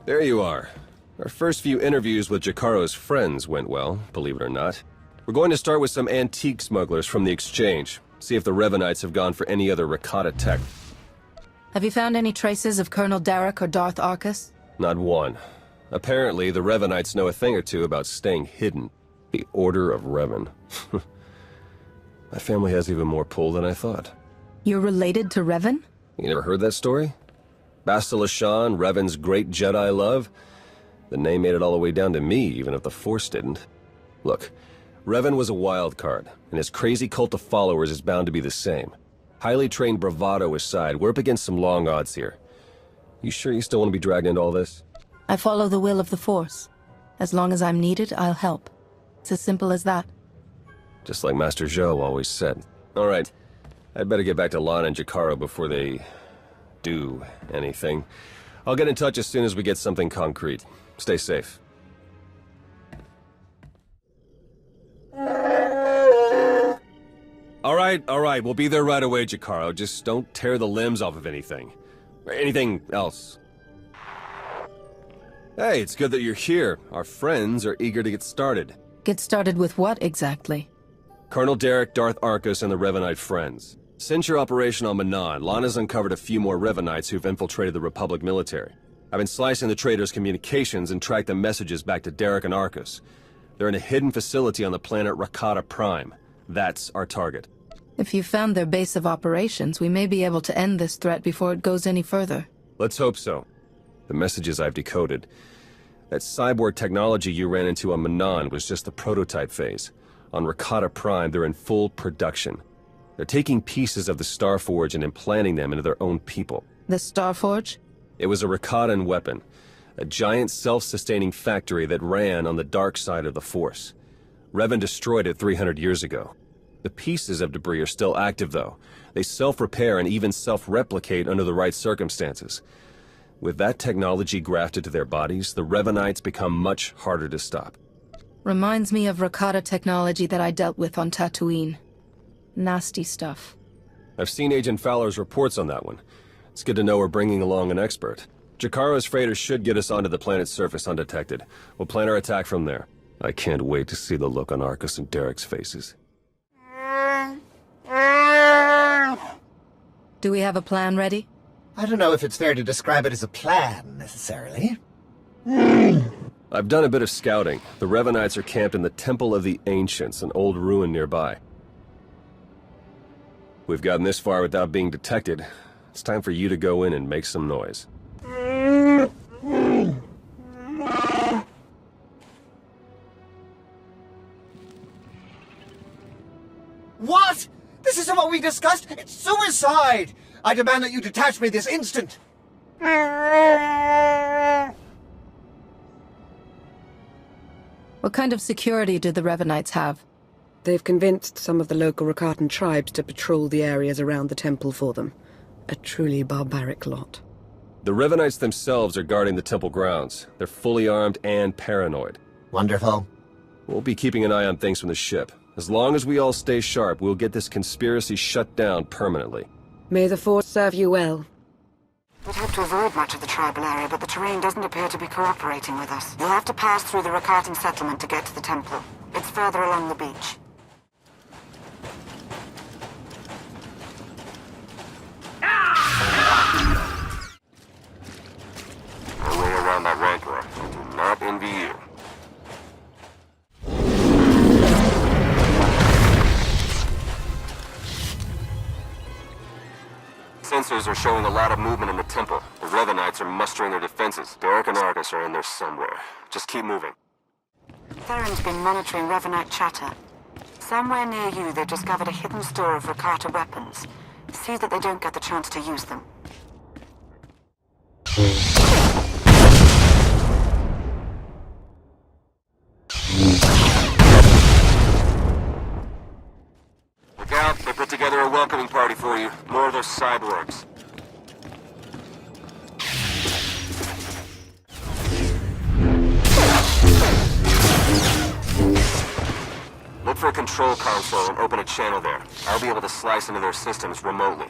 There you are. Our first few interviews with Jakaro's friends went well, believe it or not. We're going to start with some antique smugglers from the exchange. See if the Revanites have gone for any other Rakata tech. Have you found any traces of Colonel Derek or Darth Arcus? Not one. Apparently, the Revanites know a thing or two about staying hidden. The Order of Revan. My family has even more pull than I thought. You're related to Revan? You never heard that story? Bastila Shan, Revan's great Jedi love? The name made it all the way down to me, even if the Force didn't. Look, Revan was a wild card, and his crazy cult of followers is bound to be the same. Highly trained bravado aside, we're up against some long odds here. You sure you still want to be dragged into all this? I follow the will of the Force. As long as I'm needed, I'll help. It's as simple as that. Just like Master Zhou always said. All right, I'd better get back to Lana and Jakaro before they do anything. I'll get in touch as soon as we get something concrete. Stay safe. All right, we'll be there right away, Jakaro. Just don't tear the limbs off of anything. Or anything else. Hey, it's good that you're here. Our friends are eager to get started. Get started with what, exactly? Colonel Derek, Darth Arcus, and the Revanite friends. Since your operation on Manan, Lana's uncovered a few more Revanites who've infiltrated the Republic military. I've been slicing the traitors' communications and tracked the messages back to Derek and Arcus. They're in a hidden facility on the planet Rakata Prime. That's our target. If you found their base of operations, we may be able to end this threat before it goes any further. Let's hope so. The messages I've decoded. That cyborg technology you ran into on Manan was just the prototype phase. On Rakata Prime, they're in full production. They're taking pieces of the Starforge and implanting them into their own people. The Starforge? It was a Rakatan weapon. A giant self-sustaining factory that ran on the dark side of the Force. Revan destroyed it 300 years ago. The pieces of debris are still active, though. They self-repair and even self-replicate under the right circumstances. With that technology grafted to their bodies, the Revanites become much harder to stop. Reminds me of Rakata technology that I dealt with on Tatooine. Nasty stuff. I've seen Agent Fowler's reports on that one. It's good to know we're bringing along an expert. Jakaro's freighters should get us onto the planet's surface undetected. We'll plan our attack from there. I can't wait to see the look on Arcus and Derek's faces. Do we have a plan ready? I don't know if it's fair to describe it as a plan, necessarily. I've done a bit of scouting. The Revanites are camped in the Temple of the Ancients, an old ruin nearby. We've gotten this far without being detected. It's time for you to go in and make some noise. What? This isn't what we discussed! It's suicide! I demand that you detach me this instant! What kind of security do the Revanites have? They've convinced some of the local Rakatan tribes to patrol the areas around the temple for them. A truly barbaric lot. The Revanites themselves are guarding the temple grounds. They're fully armed and paranoid. Wonderful. We'll be keeping an eye on things from the ship. As long as we all stay sharp, we'll get this conspiracy shut down permanently. May the Force serve you well. We'd hope to avoid much of the tribal area, but the terrain doesn't appear to be cooperating with us. You'll have to pass through the Rakatan settlement to get to the temple. It's further along the beach. No way around that rancor. I do not envy you. Sensors are showing a lot of movement in the temple. The Revanites are mustering their defenses. Derek and Arcus are in there somewhere. Just keep moving. Theron's been monitoring Revanite chatter. Somewhere near you, they've discovered a hidden store of Rakata weapons. See that they don't get the chance to use them. Look out, they put together a welcoming party for you. More of those cyborgs. Look for a control console and open a channel there. I'll be able to slice into their systems remotely.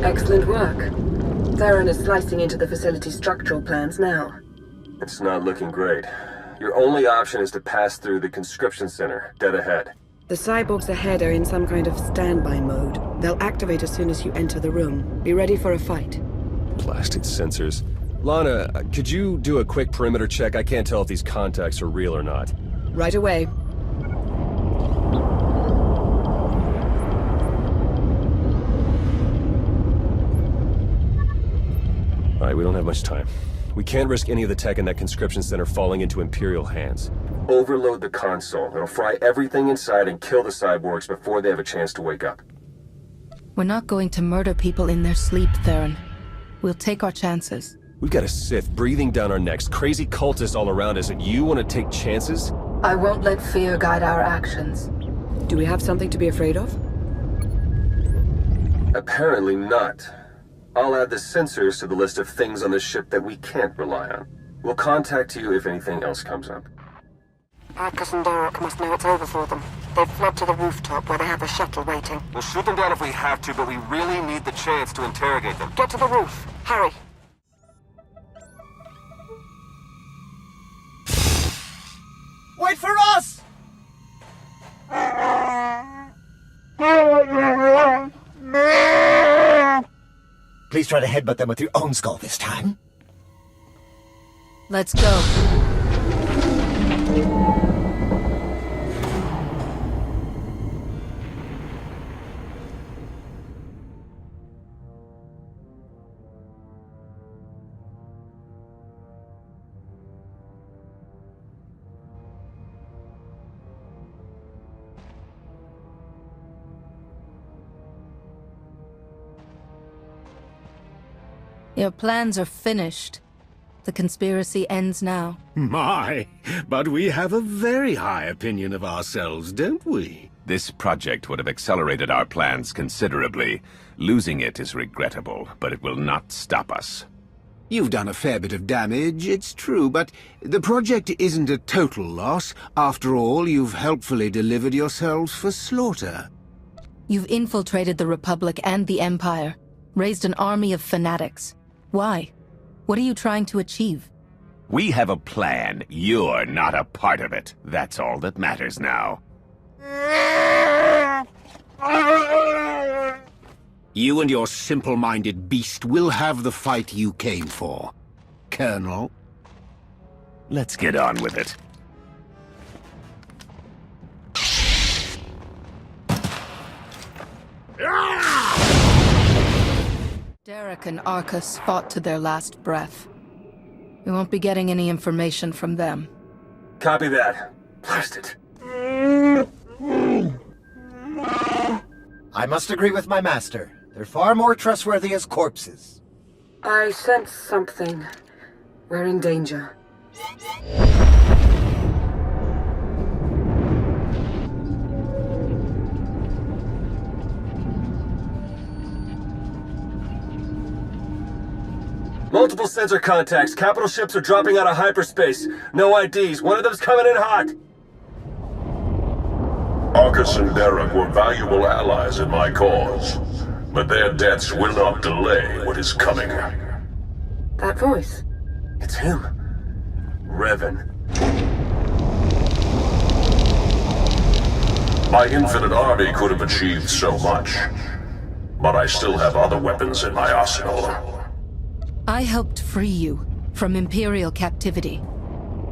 Excellent work. Theron is slicing into the facility's structural plans now. It's not looking great. Your only option is to pass through the conscription center, dead ahead. The cyborgs ahead are in some kind of standby mode. They'll activate as soon as you enter the room. Be ready for a fight. Blasted sensors. Lana, could you do a quick perimeter check? I can't tell if these contacts are real or not. Right away. Alright, we don't have much time. We can't risk any of the tech in that conscription center falling into Imperial hands. Overload the console. It'll fry everything inside and kill the cyborgs before they have a chance to wake up. We're not going to murder people in their sleep, Theron. We'll take our chances. We've got a Sith breathing down our necks, crazy cultists all around us, and you want to take chances? I won't let fear guide our actions. Do we have something to be afraid of? Apparently not. I'll add the sensors to the list of things on the ship that we can't rely on. We'll contact you if anything else comes up. Arcus and Derek must know it's over for them. They've fled to the rooftop where they have a shuttle waiting. We'll shoot them down if we have to, but we really need the chance to interrogate them. Get to the roof. Hurry. Wait for us! Please try to headbutt them with your own skull this time. Let's go. Your plans are finished. The conspiracy ends now. My, but we have a very high opinion of ourselves, don't we? This project would have accelerated our plans considerably. Losing it is regrettable, but it will not stop us. You've done a fair bit of damage, it's true, but the project isn't a total loss. After all, you've helpfully delivered yourselves for slaughter. You've infiltrated the Republic and the Empire, raised an army of fanatics. Why? What are you trying to achieve? We have a plan. You're not a part of it. That's all that matters now. You and your simple-minded beast will have the fight you came for, Colonel. Let's get on with it. Derek and Arcus fought to their last breath. We won't be getting any information from them. Copy that. Blast it. I must agree with my master. They're far more trustworthy as corpses. I sense something. We're in danger. Multiple sensor contacts. Capital ships are dropping out of hyperspace. No IDs. One of them's coming in hot. Arcus and Derek were valuable allies in my cause, but their deaths will not delay what is coming. That voice. It's him. Revan. My infinite army could have achieved so much, but I still have other weapons in my arsenal. I helped free you from Imperial captivity.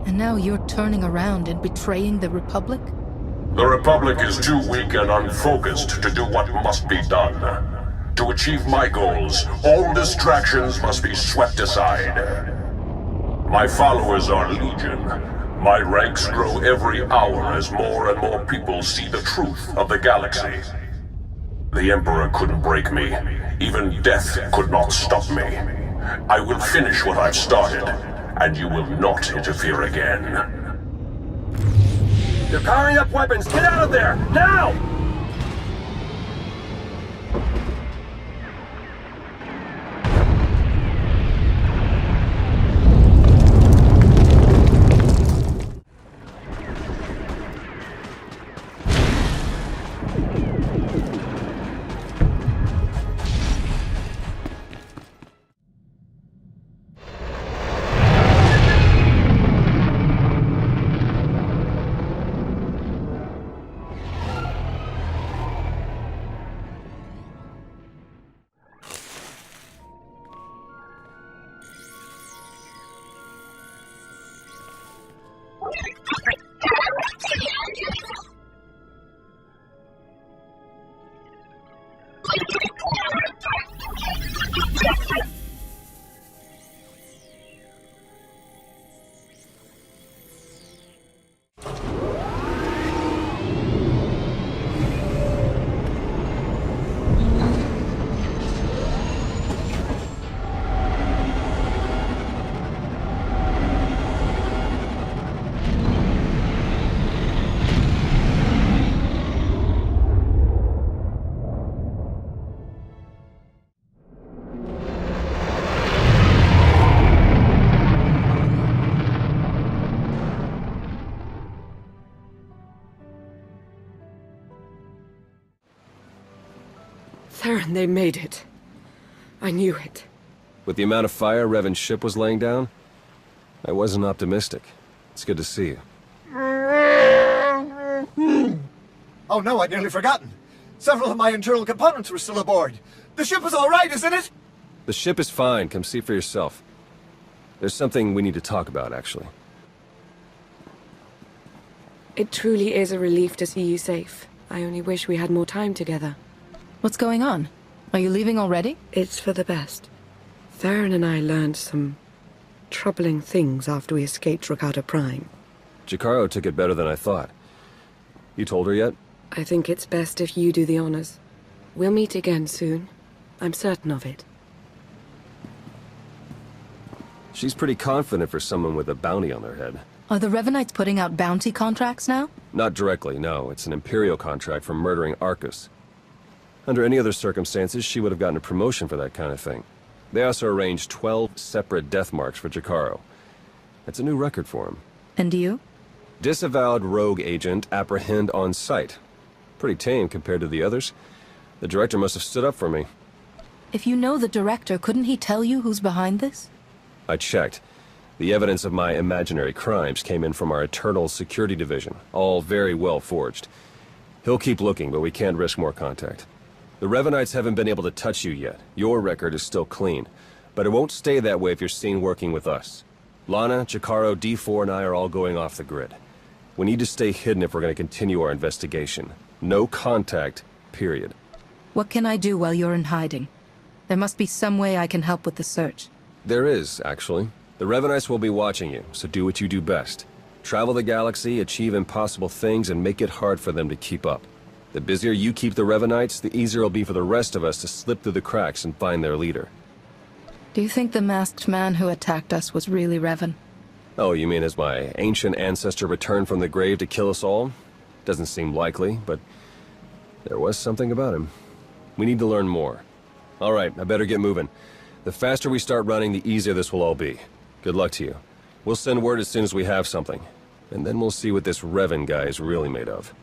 And now you're turning around and betraying the Republic? The Republic is too weak and unfocused to do what must be done. To achieve my goals, all distractions must be swept aside. My followers are legion. My ranks grow every hour as more and more people see the truth of the galaxy. The Emperor couldn't break me. Even death could not stop me. I will finish what I've started, and you will not interfere again. They're powering up weapons. Get out of there! Now! Theron, they made it. I knew it. With the amount of fire Revan's ship was laying down, I wasn't optimistic. It's good to see you. Oh no, I'd nearly forgotten. Several of my internal components were still aboard. The ship is all right, isn't it? The ship is fine. Come see for yourself. There's something we need to talk about, actually. It truly is a relief to see you safe. I only wish we had more time together. What's going on? Are you leaving already? It's for the best. Theron and I learned some troubling things after we escaped Rakata Prime. Jacaro took it better than I thought. You told her yet? I think it's best if you do the honors. We'll meet again soon. I'm certain of it. She's pretty confident for someone with a bounty on their head. Are the Revanites putting out bounty contracts now? Not directly, no. It's an Imperial contract for murdering Arcus. Under any other circumstances, she would have gotten a promotion for that kind of thing. They also arranged 12 separate death marks for Jacaro. That's a new record for him. And you? Disavowed rogue agent apprehend on sight. Pretty tame compared to the others. The director must have stood up for me. If you know the director, couldn't he tell you who's behind this? I checked. The evidence of my imaginary crimes came in from our Eternal Security Division, all very well forged. He'll keep looking, but we can't risk more contact. The Revanites haven't been able to touch you yet. Your record is still clean. But it won't stay that way if you're seen working with us. Lana, Jacaro, D4, and I are all going off the grid. We need to stay hidden if we're going to continue our investigation. No contact, period. What can I do while you're in hiding? There must be some way I can help with the search. There is, actually. The Revanites will be watching you, so do what you do best. Travel the galaxy, achieve impossible things, and make it hard for them to keep up. The busier you keep the Revanites, the easier it'll be for the rest of us to slip through the cracks and find their leader. Do you think the masked man who attacked us was really Revan? Oh, you mean as my ancient ancestor returned from the grave to kill us all? Doesn't seem likely, but there was something about him. We need to learn more. All right, I better get moving. The faster we start running, the easier this will all be. Good luck to you. We'll send word as soon as we have something. And then we'll see what this Revan guy is really made of.